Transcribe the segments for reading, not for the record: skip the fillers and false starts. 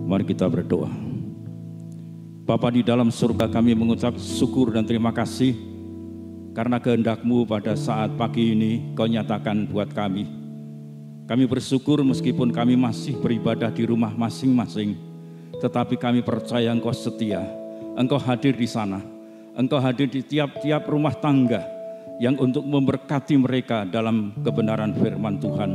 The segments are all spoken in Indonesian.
Mari kita berdoa. Bapa di dalam surga, kami mengucap syukur dan terima kasih karena kehendak-Mu pada saat pagi ini Kau nyatakan buat kami. Kami bersyukur meskipun kami masih beribadah di rumah masing-masing, tetapi kami percaya Engkau setia. Engkau hadir di sana. Engkau hadir di tiap-tiap rumah tangga yang untuk memberkati mereka dalam kebenaran firman Tuhan.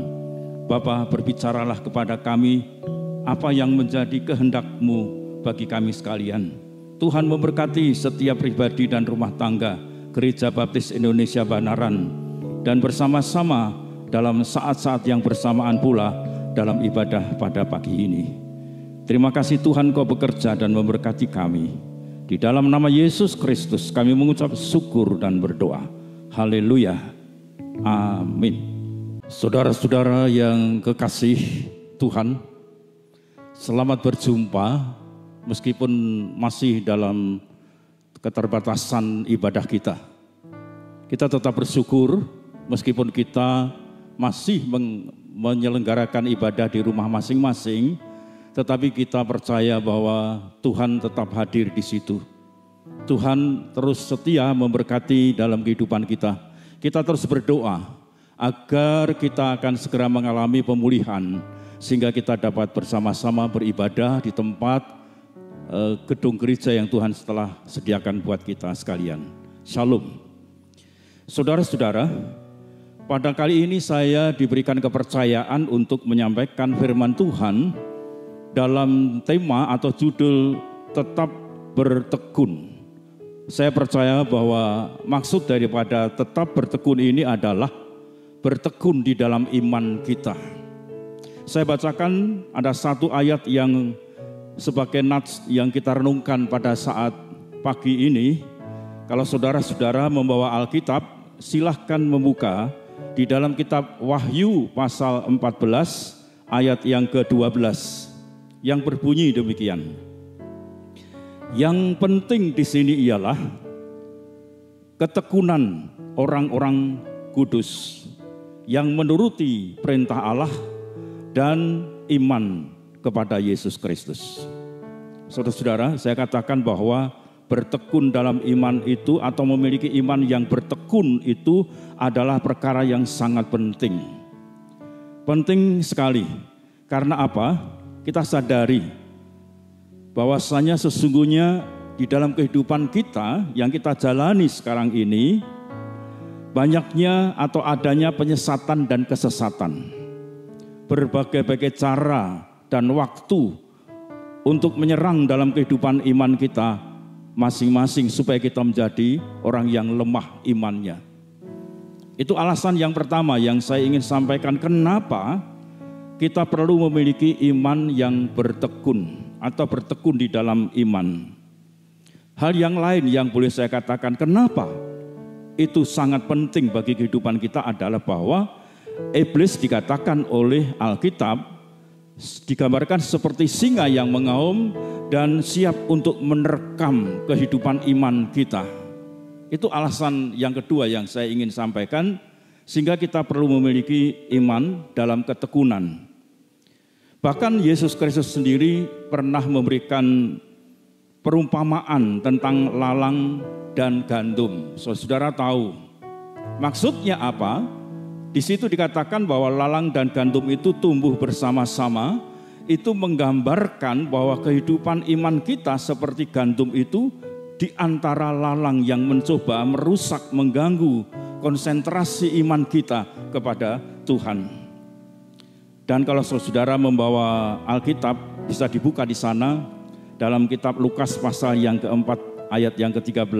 Bapa, berbicaralah kepada kami apa yang menjadi kehendak-Mu bagi kami sekalian. Tuhan memberkati setiap pribadi dan rumah tangga Gereja Baptis Indonesia Banaran, dan bersama-sama dalam saat-saat yang bersamaan pula dalam ibadah pada pagi ini. Terima kasih Tuhan, Kau bekerja dan memberkati kami. Di dalam nama Yesus Kristus kami mengucap syukur dan berdoa. Haleluya. Amin. Saudara-saudara yang kekasih Tuhan, selamat berjumpa meskipun masih dalam keterbatasan ibadah kita. Kita tetap bersyukur meskipun kita masih menyelenggarakan ibadah di rumah masing-masing, tetapi kita percaya bahwa Tuhan tetap hadir di situ. Tuhan terus setia memberkati dalam kehidupan kita. Kita terus berdoa agar kita akan segera mengalami pemulihan, sehingga kita dapat bersama-sama beribadah di tempat gedung gereja yang Tuhan telah sediakan buat kita sekalian. Shalom. Saudara-saudara, pada kali ini saya diberikan kepercayaan untuk menyampaikan firman Tuhan dalam tema atau judul tetap bertekun. Saya percaya bahwa maksud daripada tetap bertekun ini adalah bertekun di dalam iman kita. Saya bacakan ada satu ayat yang sebagai nats yang kita renungkan pada saat pagi ini. Kalau saudara-saudara membawa Alkitab, silahkan membuka di dalam kitab Wahyu pasal 14 ayat yang ke-12 yang berbunyi demikian. Yang penting di sini ialah ketekunan orang-orang kudus yang menuruti perintah Allah dan iman kepada Yesus Kristus. Saudara-saudara, saya katakan bahwa bertekun dalam iman itu atau memiliki iman yang bertekun itu adalah perkara yang sangat penting. Penting sekali. Karena apa? Kita sadari bahwasanya sesungguhnya di dalam kehidupan kita yang kita jalani sekarang ini banyaknya atau adanya penyesatan dan kesesatan. Berbagai-bagai cara dan waktu untuk menyerang dalam kehidupan iman kita masing-masing supaya kita menjadi orang yang lemah imannya. Itu alasan yang pertama yang saya ingin sampaikan, kenapa kita perlu memiliki iman yang bertekun atau bertekun di dalam iman. Hal yang lain yang boleh saya katakan kenapa itu sangat penting bagi kehidupan kita adalah bahwa iblis dikatakan oleh Alkitab digambarkan seperti singa yang mengaum dan siap untuk menerkam kehidupan iman kita. Itu alasan yang kedua yang saya ingin sampaikan, sehingga kita perlu memiliki iman dalam ketekunan. Bahkan Yesus Kristus sendiri pernah memberikan perumpamaan tentang lalang dan gandum. Saudara tahu maksudnya apa? Di situ dikatakan bahwa lalang dan gandum itu tumbuh bersama-sama. Itu menggambarkan bahwa kehidupan iman kita seperti gandum itu di antara lalang yang mencoba merusak, mengganggu konsentrasi iman kita kepada Tuhan. Dan kalau saudara membawa Alkitab, bisa dibuka di sana dalam kitab Lukas pasal yang keempat ayat yang ke-13.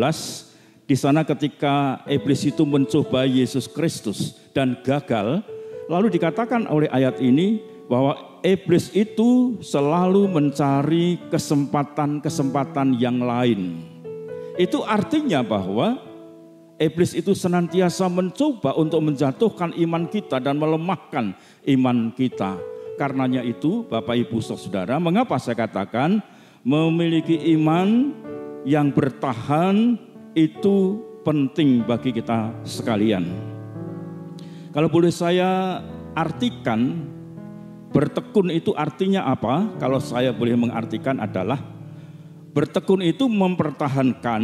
Di sana ketika iblis itu mencoba Yesus Kristus dan gagal, lalu dikatakan oleh ayat ini bahwa iblis itu selalu mencari kesempatan-kesempatan yang lain. Itu artinya bahwa iblis itu senantiasa mencoba untuk menjatuhkan iman kita dan melemahkan iman kita. Karenanya itu Bapak Ibu Saudara, mengapa saya katakan memiliki iman yang bertahan itu penting bagi kita sekalian. Kalau boleh saya artikan, bertekun itu artinya apa? Kalau saya boleh mengartikan adalah bertekun itu mempertahankan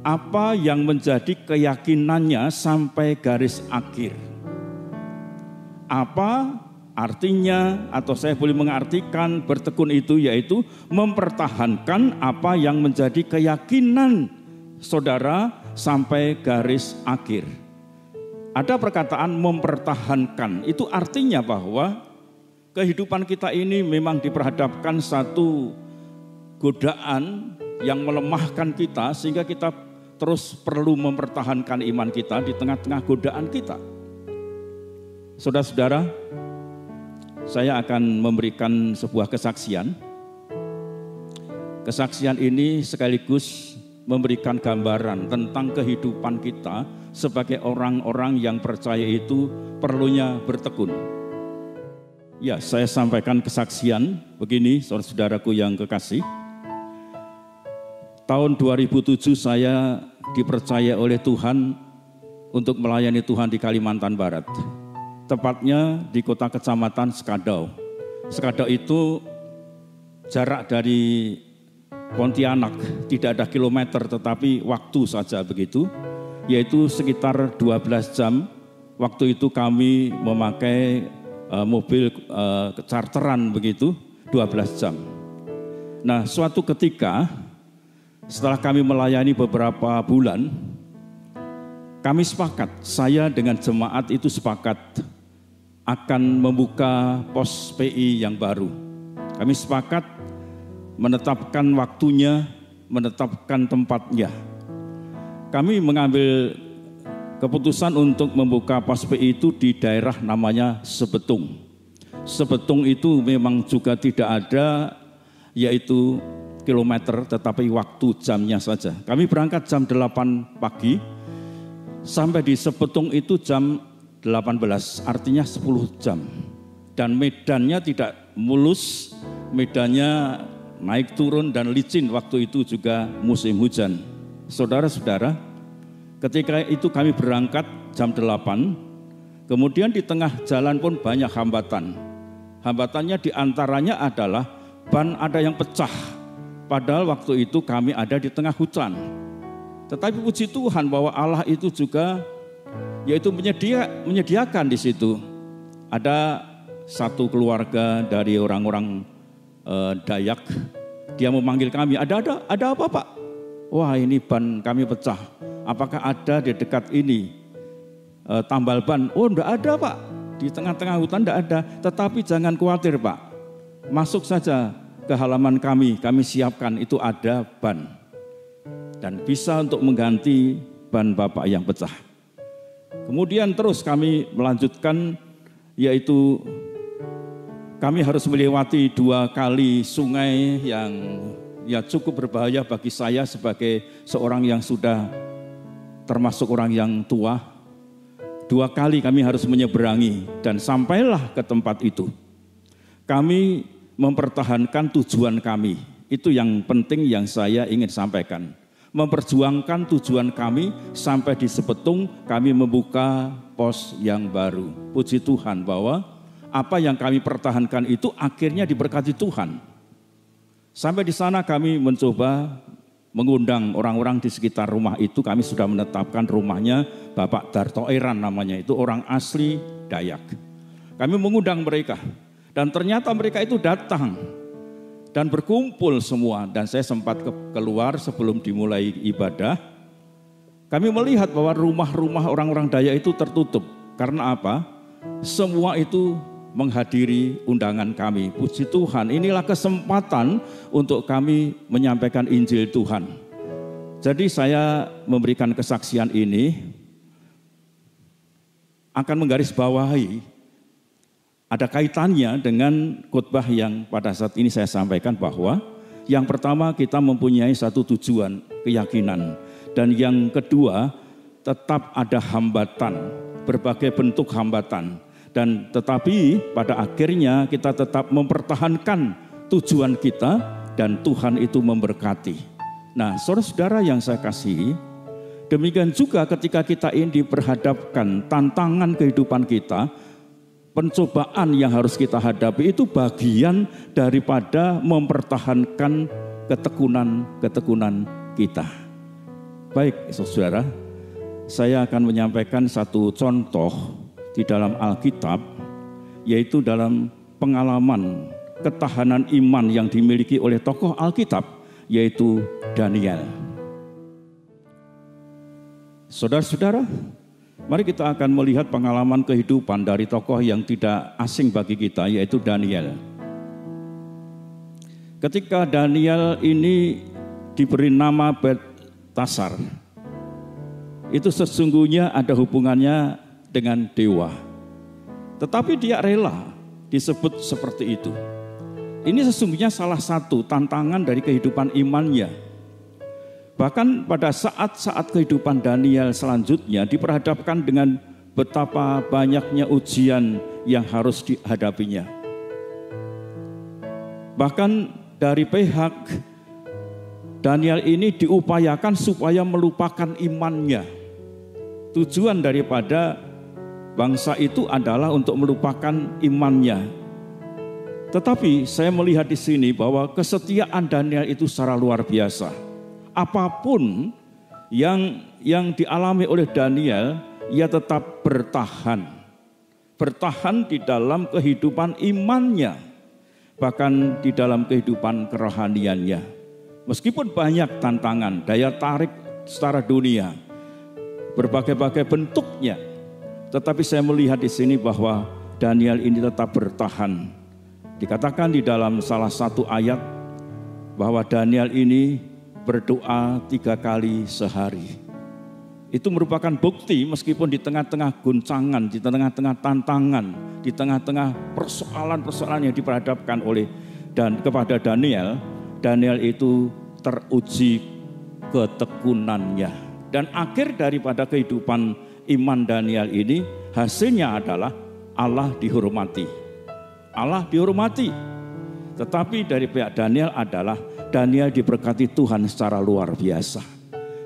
apa yang menjadi keyakinannya sampai garis akhir. Apa artinya, atau saya boleh mengartikan bertekun itu yaitu mempertahankan apa yang menjadi keyakinan saudara sampai garis akhir. Ada perkataan mempertahankan, itu artinya bahwa kehidupan kita ini memang diperhadapkan satu godaan yang melemahkan kita sehingga kita terus perlu mempertahankan iman kita di tengah-tengah godaan kita. Saudara-saudara, saya akan memberikan sebuah kesaksian. Kesaksian ini sekaligus memberikan gambaran tentang kehidupan kita sebagai orang-orang yang percaya itu perlunya bertekun. Ya, saya sampaikan kesaksian begini, saudara-saudaraku yang kekasih. Tahun 2007 saya dipercaya oleh Tuhan untuk melayani Tuhan di Kalimantan Barat. Tepatnya di kota kecamatan Sekadau. Sekadau itu jarak dari Pontianak, tidak ada kilometer tetapi waktu saja begitu, yaitu sekitar 12 jam. Waktu itu kami memakai mobil charteran begitu, 12 jam. Nah, suatu ketika setelah kami melayani beberapa bulan, kami sepakat, saya dengan jemaat itu sepakat akan membuka pos PI yang baru. Kami sepakat menetapkan waktunya, menetapkan tempatnya. Kami mengambil keputusan untuk membuka pos PI itu di daerah namanya Sebetung. Sebetung itu memang juga tidak ada yaitu kilometer, tetapi waktu jamnya saja. Kami berangkat jam 8 pagi, sampai di Sebetung itu jam 18, artinya 10 jam. Dan medannya tidak mulus, medannya naik turun dan licin, waktu itu juga musim hujan. Saudara-saudara, ketika itu kami berangkat jam 8, kemudian di tengah jalan pun banyak hambatan. Hambatannya diantaranya adalah ban ada yang pecah, padahal waktu itu kami ada di tengah hutan. Tetapi puji Tuhan bahwa Allah itu juga yaitu menyediakan di situ. Ada satu keluarga dari orang-orang Dayak, dia memanggil kami, ada apa Pak? Wah, ini ban kami pecah. Apakah ada di dekat ini tambal ban? Oh, enggak ada Pak, di tengah-tengah hutan enggak ada. Tetapi jangan khawatir Pak, masuk saja ke halaman kami siapkan, itu ada ban. Dan bisa untuk mengganti ban Bapak yang pecah. Kemudian terus kami melanjutkan, yaitu kami harus melewati 2 kali sungai yang ya cukup berbahaya bagi saya sebagai seorang yang sudah termasuk orang yang tua. 2 kali kami harus menyeberangi dan sampailah ke tempat itu. Kami mempertahankan tujuan kami, itu yang penting yang saya ingin sampaikan. Memperjuangkan tujuan kami sampai di Sebetung, kami membuka pos yang baru. Puji Tuhan bahwa apa yang kami pertahankan itu akhirnya diberkati Tuhan. Sampai di sana kami mencoba mengundang orang-orang di sekitar rumah itu. Kami sudah menetapkan rumahnya Bapak Dartoeran namanya, itu orang asli Dayak. Kami mengundang mereka dan ternyata mereka itu datang dan berkumpul semua, dan saya sempat keluar sebelum dimulai ibadah. Kami melihat bahwa rumah-rumah orang-orang Dayak itu tertutup. Karena apa? Semua itu menghadiri undangan kami. Puji Tuhan, inilah kesempatan untuk kami menyampaikan Injil Tuhan. Jadi saya memberikan kesaksian ini akan menggarisbawahi ada kaitannya dengan khotbah yang pada saat ini saya sampaikan, bahwa yang pertama kita mempunyai satu tujuan, keyakinan. Dan yang kedua, tetap ada hambatan, berbagai bentuk hambatan. Dan tetapi pada akhirnya kita tetap mempertahankan tujuan kita dan Tuhan itu memberkati. Nah, saudara-saudara yang saya kasihi, demikian juga ketika kita ini diperhadapkan tantangan kehidupan kita, pencobaan yang harus kita hadapi itu bagian daripada mempertahankan ketekunan kita. Baik, saudara, saya akan menyampaikan satu contoh di dalam Alkitab, yaitu dalam pengalaman ketahanan iman yang dimiliki oleh tokoh Alkitab, yaitu Daniel. Saudara-saudara, mari kita akan melihat pengalaman kehidupan dari tokoh yang tidak asing bagi kita, yaitu Daniel. Ketika Daniel ini diberi nama Beltasar, itu sesungguhnya ada hubungannya dengan dewa. Tetapi dia rela disebut seperti itu. Ini sesungguhnya salah satu tantangan dari kehidupan imannya. Bahkan pada saat-saat kehidupan Daniel selanjutnya diperhadapkan dengan betapa banyaknya ujian yang harus dihadapinya. Bahkan dari pihak Daniel ini diupayakan supaya melupakan imannya. Tujuan daripada bangsa itu adalah untuk melupakan imannya. Tetapi saya melihat di sini bahwa kesetiaan Daniel itu secara luar biasa. Apapun yang dialami oleh Daniel, ia tetap bertahan. Bertahan di dalam kehidupan imannya, bahkan di dalam kehidupan kerohaniannya. Meskipun banyak tantangan, daya tarik secara dunia, berbagai-bagai bentuknya, tetapi saya melihat di sini bahwa Daniel ini tetap bertahan. Dikatakan di dalam salah satu ayat bahwa Daniel ini berdoa 3 kali sehari. Itu merupakan bukti meskipun di tengah-tengah guncangan, di tengah-tengah tantangan, di tengah-tengah persoalan-persoalan yang diperhadapkan oleh dan kepada Daniel, Daniel itu teruji ketekunannya. Dan akhir daripada kehidupan iman Daniel ini hasilnya adalah Allah dihormati. Allah dihormati. Tetapi dari pihak Daniel adalah Daniel diberkati Tuhan secara luar biasa.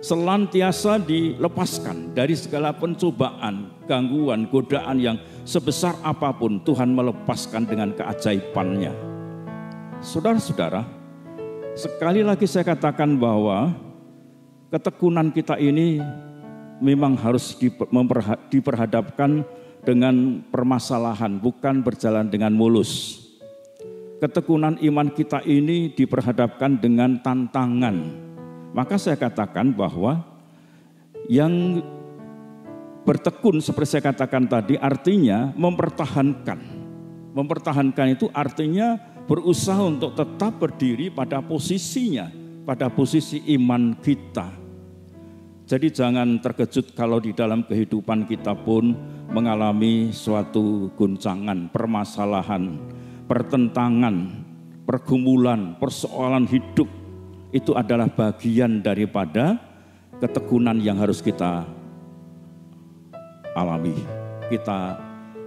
Senantiasa dilepaskan dari segala pencobaan, gangguan, godaan yang sebesar apapun Tuhan melepaskan dengan keajaibannya. Saudara-saudara, sekali lagi saya katakan bahwa ketekunan kita ini memang harus diperhadapkan dengan permasalahan, bukan berjalan dengan mulus. Ketekunan iman kita ini diperhadapkan dengan tantangan. Maka saya katakan bahwa yang bertekun seperti saya katakan tadi artinya mempertahankan. Mempertahankan itu artinya berusaha untuk tetap berdiri pada posisinya, pada posisi iman kita. Jadi jangan terkejut kalau di dalam kehidupan kita pun mengalami suatu guncangan, permasalahan, pertentangan, pergumulan, persoalan hidup. Itu adalah bagian daripada ketekunan yang harus kita alami. Kita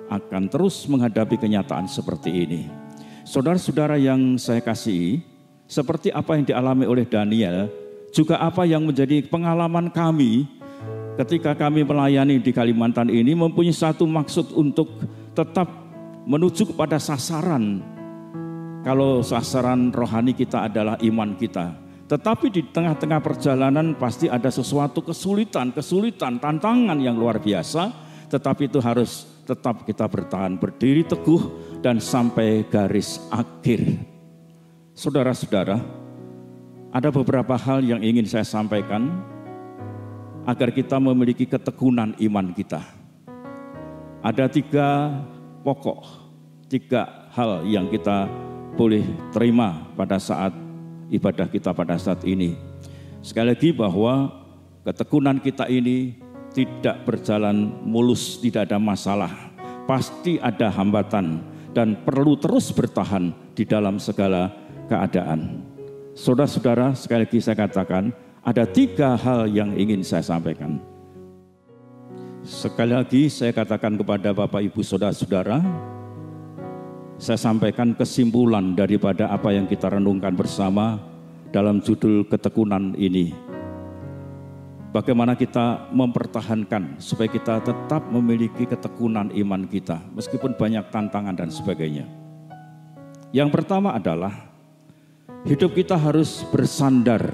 akan terus menghadapi kenyataan seperti ini. Saudara-saudara yang saya kasihi, seperti apa yang dialami oleh Daniel, juga apa yang menjadi pengalaman kami ketika kami melayani di Kalimantan ini mempunyai satu maksud untuk tetap menuju kepada sasaran. Kalau sasaran rohani kita adalah iman kita. Tetapi di tengah-tengah perjalanan pasti ada sesuatu kesulitan, tantangan yang luar biasa. Tetapi itu harus tetap kita bertahan, berdiri teguh dan sampai garis akhir. Saudara-saudara, ada beberapa hal yang ingin saya sampaikan agar kita memiliki ketekunan iman kita. Ada 3 pokok, 3 hal yang kita boleh terima pada saat ibadah kita pada saat ini. Sekali lagi bahwa ketekunan kita ini tidak berjalan mulus, tidak ada masalah. Pasti ada hambatan dan perlu terus bertahan di dalam segala keadaan. Saudara-saudara, sekali lagi saya katakan, ada 3 hal yang ingin saya sampaikan. Sekali lagi saya katakan kepada Bapak Ibu Saudara-saudara, saya sampaikan kesimpulan daripada apa yang kita renungkan bersama dalam judul ketekunan ini. bagaimana kita mempertahankan supaya kita tetap memiliki ketekunan iman kita meskipun banyak tantangan dan sebagainya. Yang pertama adalah hidup kita harus bersandar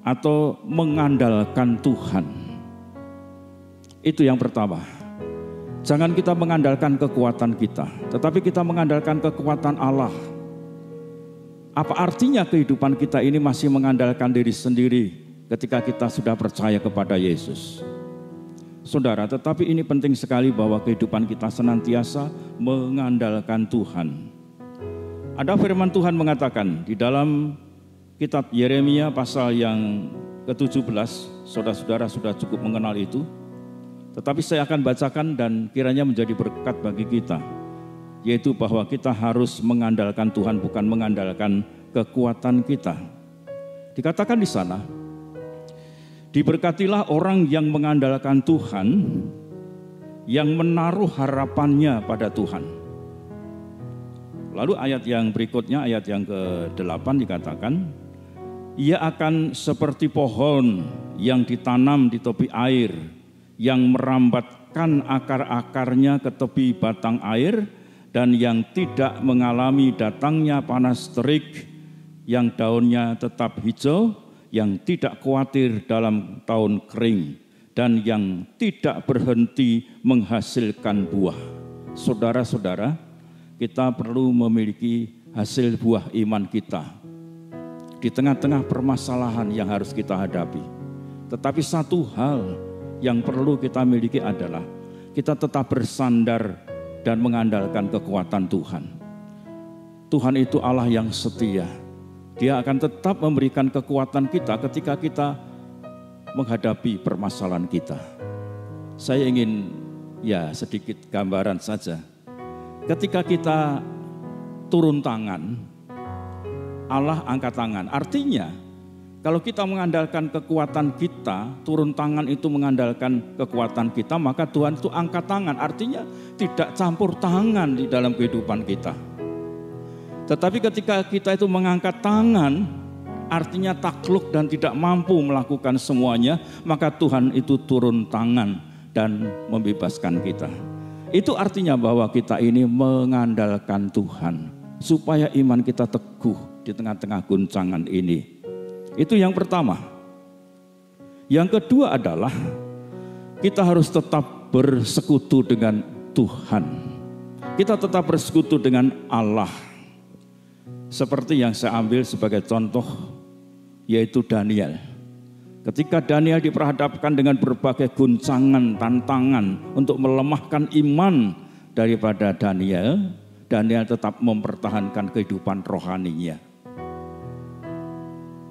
atau mengandalkan Tuhan. Itu yang pertama. Jangan kita mengandalkan kekuatan kita, tetapi kita mengandalkan kekuatan Allah. Apa artinya kehidupan kita ini masih mengandalkan diri sendiri ketika kita sudah percaya kepada Yesus? Saudara, tetapi ini penting sekali bahwa kehidupan kita senantiasa mengandalkan Tuhan. Ada firman Tuhan mengatakan di dalam kitab Yeremia pasal yang ke-17, saudara-saudara sudah cukup mengenal itu. Tetapi saya akan bacakan dan kiranya menjadi berkat bagi kita. Yaitu bahwa kita harus mengandalkan Tuhan, bukan mengandalkan kekuatan kita. Dikatakan di sana, diberkatilah orang yang mengandalkan Tuhan, yang menaruh harapannya pada Tuhan. Lalu ayat yang berikutnya, ayat yang ke-8 dikatakan, ia akan seperti pohon yang ditanam di tepi air, yang merambatkan akar-akarnya ke tepi batang air, dan yang tidak mengalami datangnya panas terik, yang daunnya tetap hijau, yang tidak khawatir dalam tahun kering, dan yang tidak berhenti menghasilkan buah. Saudara-saudara, kita perlu memiliki hasil buah iman kita di tengah-tengah permasalahan yang harus kita hadapi. Tetapi satu hal yang perlu kita miliki adalah kita tetap bersandar dan mengandalkan kekuatan Tuhan. Tuhan itu Allah yang setia. Dia akan tetap memberikan kekuatan kita ketika kita menghadapi permasalahan kita. Saya ingin sedikit gambaran saja. Ketika kita turun tangan, Allah angkat tangan. Artinya kalau kita mengandalkan kekuatan kita, turun tangan itu mengandalkan kekuatan kita, maka Tuhan itu angkat tangan. Artinya tidak campur tangan di dalam kehidupan kita. Tetapi ketika kita itu mengangkat tangan, artinya takluk dan tidak mampu melakukan semuanya, maka Tuhan itu turun tangan dan membebaskan kita. Itu artinya bahwa kita ini mengandalkan Tuhan, supaya iman kita teguh di tengah-tengah guncangan ini. Itu yang pertama. Yang kedua adalah kita harus tetap bersekutu dengan Tuhan. Kita tetap bersekutu dengan Allah. Seperti yang saya ambil sebagai contoh, yaitu Daniel. Ketika Daniel diperhadapkan dengan berbagai guncangan, tantangan untuk melemahkan iman daripada Daniel, Daniel tetap mempertahankan kehidupan rohaninya.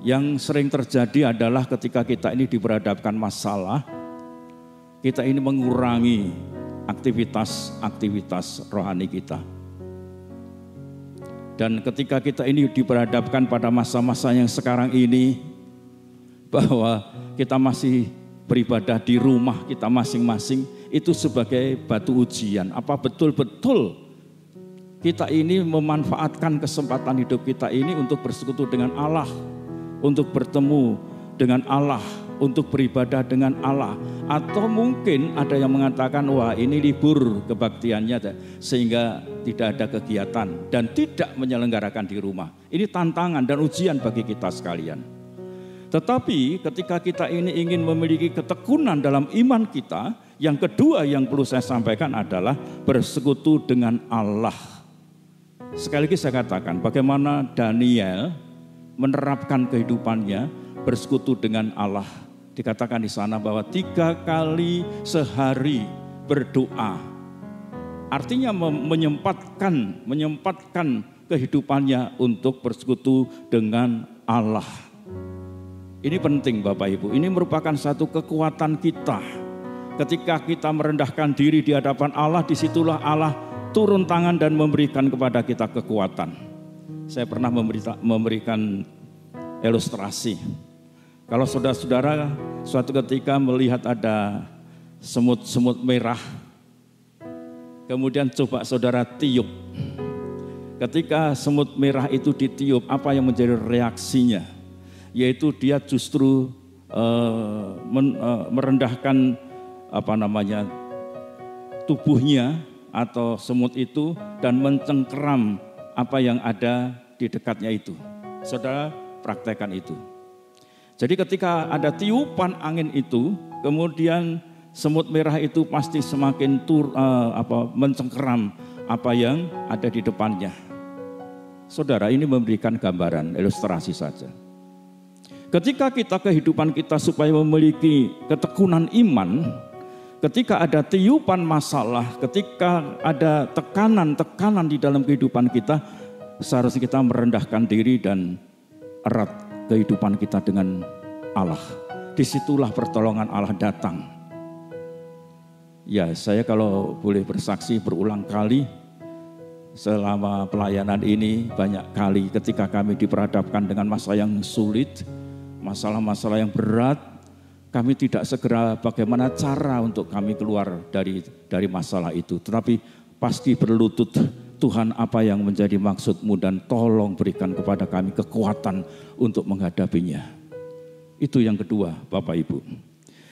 Yang sering terjadi adalah ketika kita ini diperhadapkan masalah, kita ini mengurangi aktivitas rohani kita. Dan ketika kita ini diperhadapkan pada masa-masa yang sekarang ini, bahwa kita masih beribadah di rumah kita masing-masing, itu sebagai batu ujian. Apa betul-betul kita ini memanfaatkan kesempatan hidup kita ini untuk bersekutu dengan Allah, untuk bertemu dengan Allah, untuk beribadah dengan Allah. Atau mungkin ada yang mengatakan, wah ini libur kebaktiannya sehingga tidak ada kegiatan dan tidak menyelenggarakan di rumah. Ini tantangan dan ujian bagi kita sekalian. Tetapi ketika kita ini ingin memiliki ketekunan dalam iman kita, yang kedua yang perlu saya sampaikan adalah bersekutu dengan Allah. Sekali lagi saya katakan, bagaimana Daniel menerapkan kehidupannya bersekutu dengan Allah. Dikatakan di sana bahwa 3 kali sehari berdoa. Artinya menyempatkan kehidupannya untuk bersekutu dengan Allah. Ini penting Bapak Ibu, ini merupakan satu kekuatan kita. Ketika kita merendahkan diri di hadapan Allah, disitulah Allah turun tangan dan memberikan kepada kita kekuatan. Saya pernah memberikan ilustrasi. Kalau saudara-saudara suatu ketika melihat ada semut-semut merah, kemudian coba saudara tiup. Ketika semut merah itu ditiup, apa yang menjadi reaksinya? Yaitu dia justru merendahkan tubuhnya atau semut itu dan mencengkeram apa yang ada di dekatnya itu. Saudara praktekkan itu. Jadi ketika ada tiupan angin itu, kemudian semut merah itu pasti semakin mencengkeram apa yang ada di depannya. Saudara, ini memberikan gambaran, ilustrasi saja. Ketika kehidupan kita supaya memiliki ketekunan iman, ketika ada tiupan masalah, ketika ada tekanan-tekanan di dalam kehidupan kita, seharusnya kita merendahkan diri dan erat kehidupan kita dengan Allah. Disitulah pertolongan Allah datang. Ya, saya kalau boleh bersaksi berulang kali selama pelayanan ini, banyak kali ketika kami diperhadapkan dengan masalah yang sulit, masalah-masalah yang berat, kami tidak segera bagaimana cara untuk kami keluar dari masalah itu. Tetapi pasti berlutut, Tuhan, apa yang menjadi maksud-Mu dan tolong berikan kepada kami kekuatan untuk menghadapinya. Itu yang kedua, Bapak Ibu.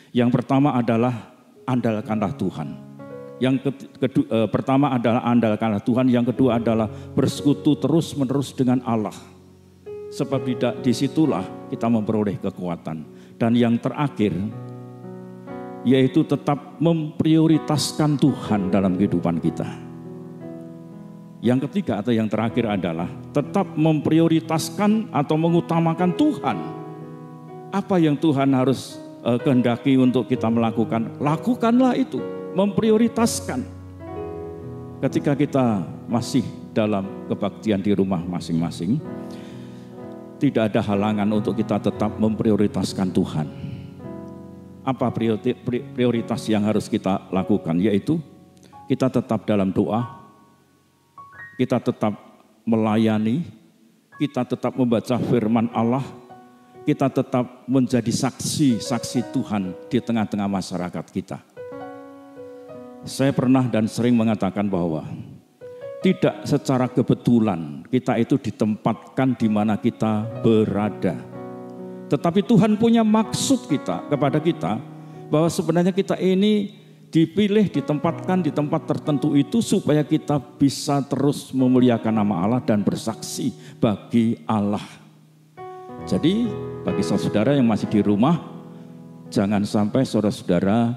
Yang pertama adalah andalkanlah Tuhan. Yang pertama adalah andalkanlah Tuhan. Yang kedua adalah bersekutu terus-menerus dengan Allah. Sebab disitulah kita memperoleh kekuatan. Dan yang terakhir, yaitu tetap memprioritaskan Tuhan dalam kehidupan kita. Yang ketiga atau yang terakhir adalah tetap memprioritaskan atau mengutamakan Tuhan. Apa yang Tuhan harus kehendaki untuk kita melakukan, lakukanlah itu, memprioritaskan. Ketika kita masih dalam kebaktian di rumah masing-masing, tidak ada halangan untuk kita tetap memprioritaskan Tuhan. Apa prioritas yang harus kita lakukan? Yaitu kita tetap dalam doa, kita tetap melayani, kita tetap membaca firman Allah, kita tetap menjadi saksi-saksi Tuhan di tengah-tengah masyarakat kita. Saya pernah dan sering mengatakan bahwa tidak secara kebetulan kita itu ditempatkan di mana kita berada. Tetapi Tuhan punya maksud kepada kita bahwa sebenarnya kita ini dipilih, ditempatkan di tempat tertentu itu supaya kita bisa terus memuliakan nama Allah dan bersaksi bagi Allah. Jadi bagi saudara yang masih di rumah, jangan sampai saudara-saudara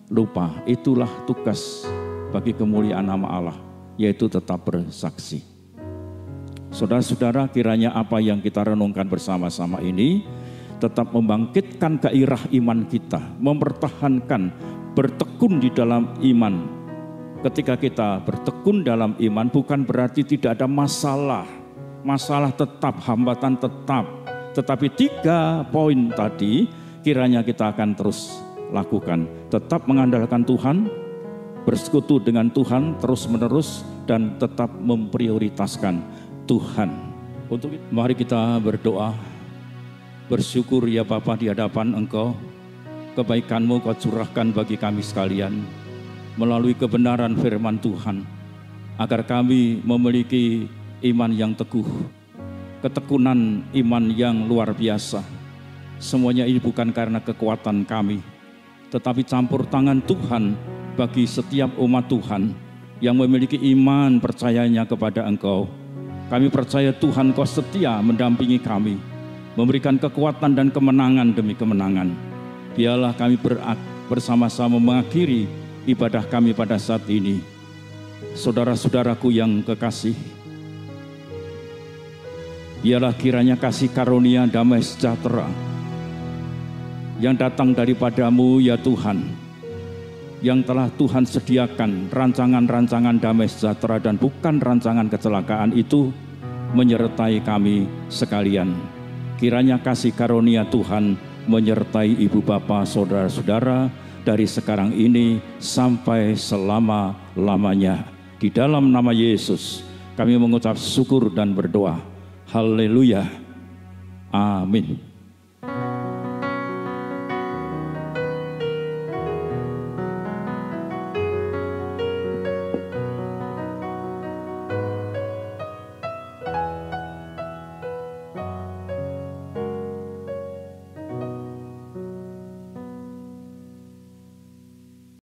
lupa, itulah tugas bagi kemuliaan nama Allah, yaitu tetap bersaksi. Saudara-saudara, kiranya apa yang kita renungkan bersama-sama ini tetap membangkitkan gairah iman kita, mempertahankan, bertekun di dalam iman. Ketika kita bertekun dalam iman bukan berarti tidak ada masalah. Masalah tetap, hambatan tetap. Tetapi 3 poin tadi kiranya kita akan terus lakukan. Tetap mengandalkan Tuhan, bersekutu dengan Tuhan terus-menerus, dan tetap memprioritaskan Tuhan. Untuk itu, mari kita berdoa. Bersyukur ya Bapa di hadapan Engkau. Kebaikan-Mu Kau curahkan bagi kami sekalian melalui kebenaran firman Tuhan, agar kami memiliki iman yang teguh, ketekunan iman yang luar biasa. Semuanya ini bukan karena kekuatan kami, tetapi campur tangan Tuhan bagi setiap umat Tuhan yang memiliki iman percayanya kepada Engkau. Kami percaya Tuhan Kau setia mendampingi kami, memberikan kekuatan dan kemenangan demi kemenangan. Biarlah kami bersama-sama mengakhiri ibadah kami pada saat ini. Saudara-saudaraku yang kekasih, biarlah kiranya kasih karunia damai sejahtera yang datang daripada-Mu ya Tuhan, yang telah Tuhan sediakan rancangan-rancangan damai sejahtera dan bukan rancangan kecelakaan itu menyertai kami sekalian. Kiranya kasih karunia Tuhan menyertai ibu bapa, saudara-saudara dari sekarang ini sampai selama-lamanya. Di dalam nama Yesus kami mengucap syukur dan berdoa. Haleluya. Amin.